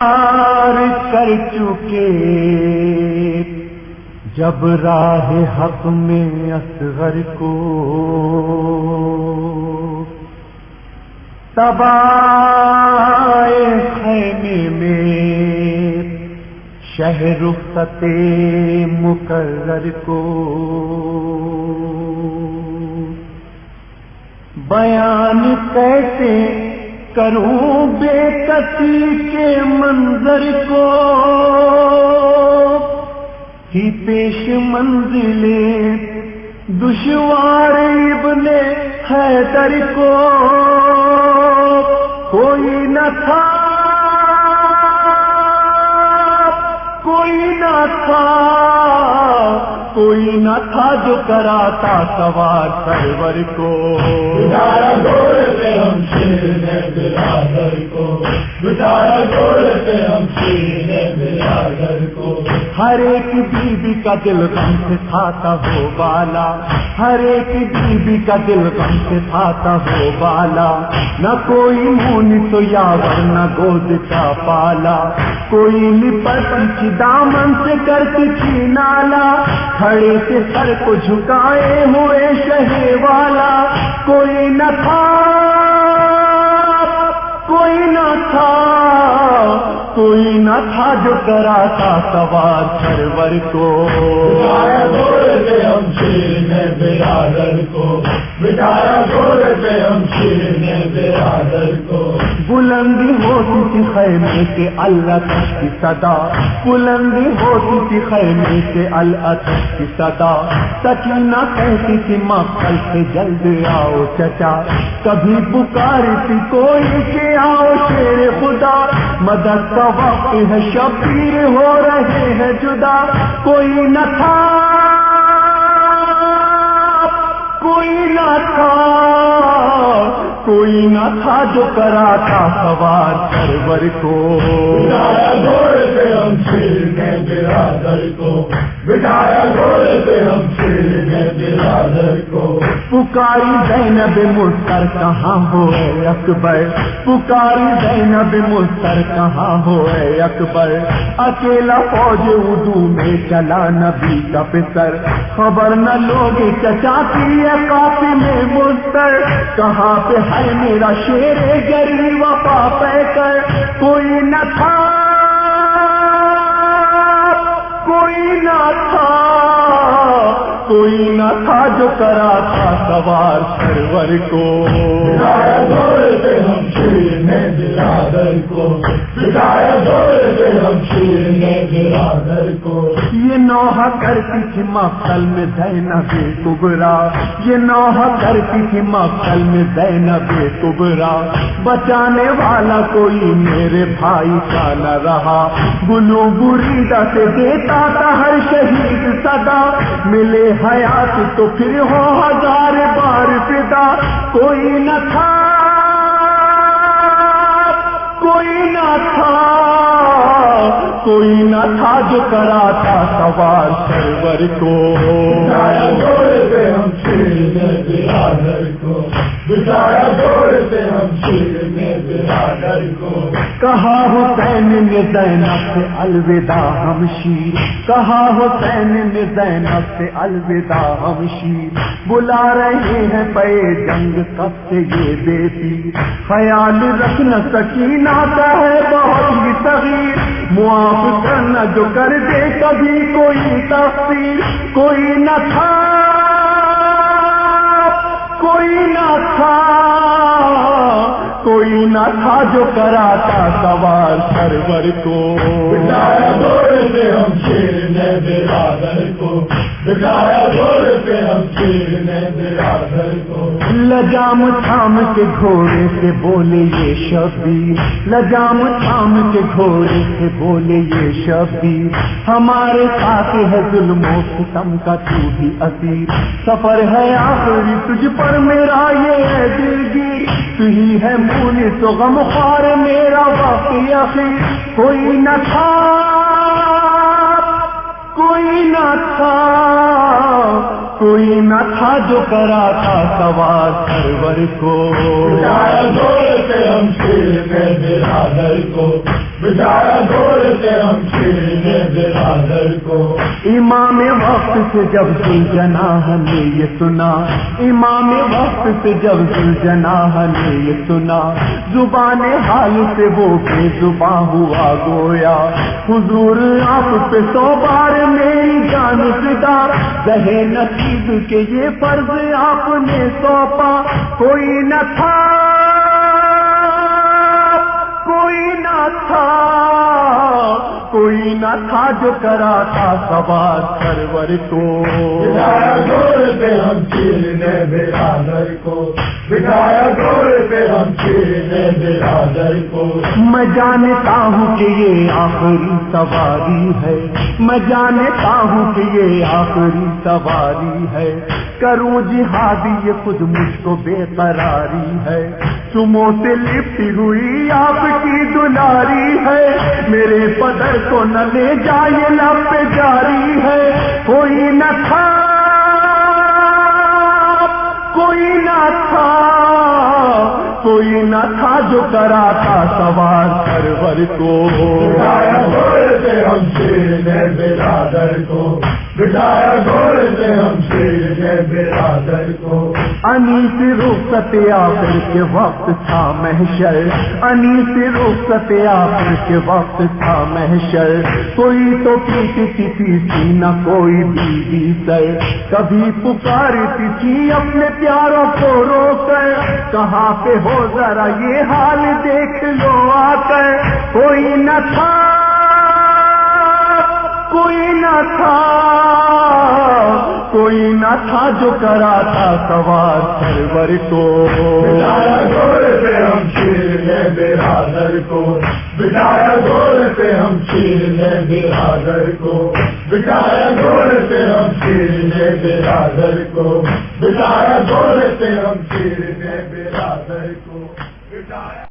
پار کر چکے جب راہ حق میں اصغر کو تبائے خیمے میں شہر رخصت مقرر کو بیان کیسے کروں بے کسی کے منظر کو ہی پیش منزلیں دشوار ابن حیدر کو کوئی نہ تھا کوئی نہ تھا جو کراتا سوار سرور کو بچارا دوڑتے ہم شیرنے برادر کو بچارا دوڑتے ہم شیرنے برادر کو ہر ایک بیوی کا دل غم سے تھاتا ہو بالا ہر ایک بیوی کا دل غم سے تھاتا ہو بالا نہ کوئی مونی تو یاور نہ گود کا پالا کوئی لپٹتی تھی دامن سے کرتی تھی نالا کھڑے سے سر کو جھکائے ہوئے شہے والا کوئی نہ تھا کوئی نہ تھا جو کراتا سوار سرور کو بچارا دوڑتے ہم شیرنے برادر کو بچارا دوڑتے ہم شیرنے برادر کو بلندی ہوتی تھی خیمے سے العطش کی صدا بلندی ہوتی تھی خیمے سے العطش کی صدا سکینہ کہتی تھی مقتل سے جلد آؤ چچا کبھی پکارتی کوئی کہ آؤ شیر خدا مدد کا وقت ہے شبیر ہو رہے ہیں جدا کوئی نہ تھا کوئی نہ تھا جو کراتا سوار سرور کو بچارا دوڑتے ہم شیرنے برادر کو بچارا دوڑتے ہم شیرنے برادر کو پکاری زینب مستر کہاں ہو اے اکبر پکاری زینب مستر کہاں ہو اے اکبر اکیلا فوج اردو میں چلا نبی کا پسر خبر نہ لوگے چچا کی ہے کافی میں مستر کہاں پہ ہے میرا شیر گری وفا پہ کر کوئی نہ تھا کوئی نہ تھا جو کراتا سوار سرور کو بچارا دوڑتے ہم شیرنے برادر کو بچارا دوڑتے ہم شیرنے برادر کو یہ نوحہ کرتی تھی مقتل میں زینب کبرا یہ نوحہ کرتی تھی مقتل میں زینب کبرا بچانے والا کوئی میرے بھائی کا نہ رہا گلو بریدہ سے دیتا تھا ہر شہید صدا ملے حیات تو پھر ہو ہزار بار فدا کوئی نہ تھا کوئی نہ تھا جو کراتا سوار سرور کو بچارا دوڑتے ہم شیرنے برادر کو بچارا دوڑتے ہم شیرنے برادر کو کہا حسین نے زینب سے الوداع ہم شیر کہا حسین نے زینب سے الوداع ہم شیر بلا رہے ہیں پے جنگ کب سے یہ بیٹی خیال رکھنا سکینہ کا ہے بہت ہی صغیر معاف کرنا جو کر دے کبھی کوئی تقصیر کوئی نہ تھا کوئی نہ تھا جو کراتا سوار سرور کو بچارا دوڑتے ہم شیرنے برادر کو بچارا دوڑتے ہم شیرنے برادر کو لجام تھام کے گھوڑے سے بولے یہ شبیر لجام تھام کے گھوڑے سے بولے یہ شبیر ہمارے ساتھ ہے ظلم و ستم کا تو بھی اسیر سفر ہے آخری تجھ پر میرا یہ ہے دلگیر تو ہی ہے مونی تو غم خوار میرا واقعی اخیر کوئی نہ تھا کوئی نہ تھا جو کراتا سوار سرور کو بچارا دوڑتے ہم شیرنے برادر کو بٹھایا گھوڑے سے ہم شیر نے برادر کو. امام وقت سے جب ذوالجناح نے یہ سنا، امام وقت سے جب ذوالجناح نے یہ سنا، زبان حال سے وہ بے زباں ہوا گویا. حضور آپ پہ 100 بار میری جان فدا، رہے نصیب کے یہ فرض آپ نے سونپا. کوئی نہ تھا، کوئی نہ تھا، کوئی نہ تھا جو کرا تھا سوار سرور کو. بٹھایا گھوڑے پہ ہم شیر نے برادر کو. بٹھایا گھوڑے پہ ہم شیر نے برادر کو. میں جانتا ہوں کہ یہ آخری سواری ہے، میں جانتا ہوں کہ یہ آخری سواری ہے. کروں جہاد یہ خود مجھ کو بے قراری ہے. چموں سے لپٹی ہوئی آپ کی دلاری ہے. میرے پدر کو نہ لے جائے لب پہ جاری ہے. کوئی نہ تھا، کوئی نہ تھا، کوئی نہ تھا جو کرا تھا سوار سرور کو. بٹھایا گھوڑے سے ہم شیر نے برادر کو. بٹھایا گھوڑے سے ہم شیر نے برادر کو. انیس رخصت آخر کے وقت تھا محشر، انیس رخصت آخر کے وقت تھا محشر. کوئی تو پیٹتی تھی سینہ، کوئی بیوی سر، کبھی پکارتی تھی اپنے پیاروں کو رو کر. کہاں پہ ہو ذرا یہ حال دیکھ لو آ کر. کوئی نہ تھا، کوئی نہ تھا، کوئی نہ تھا جو کرا تھا سوار سرور کو. بٹھایا گھوڑے پہ ہم شیر نے برادر کو. بٹھایا گھوڑے پہ ہم شیر نے برادر کو. بٹھایا گھوڑے پہ ہم شیر نے برادر کو. بٹھایا گھوڑے پہ ہم شیر نے برادر کو. بٹھایا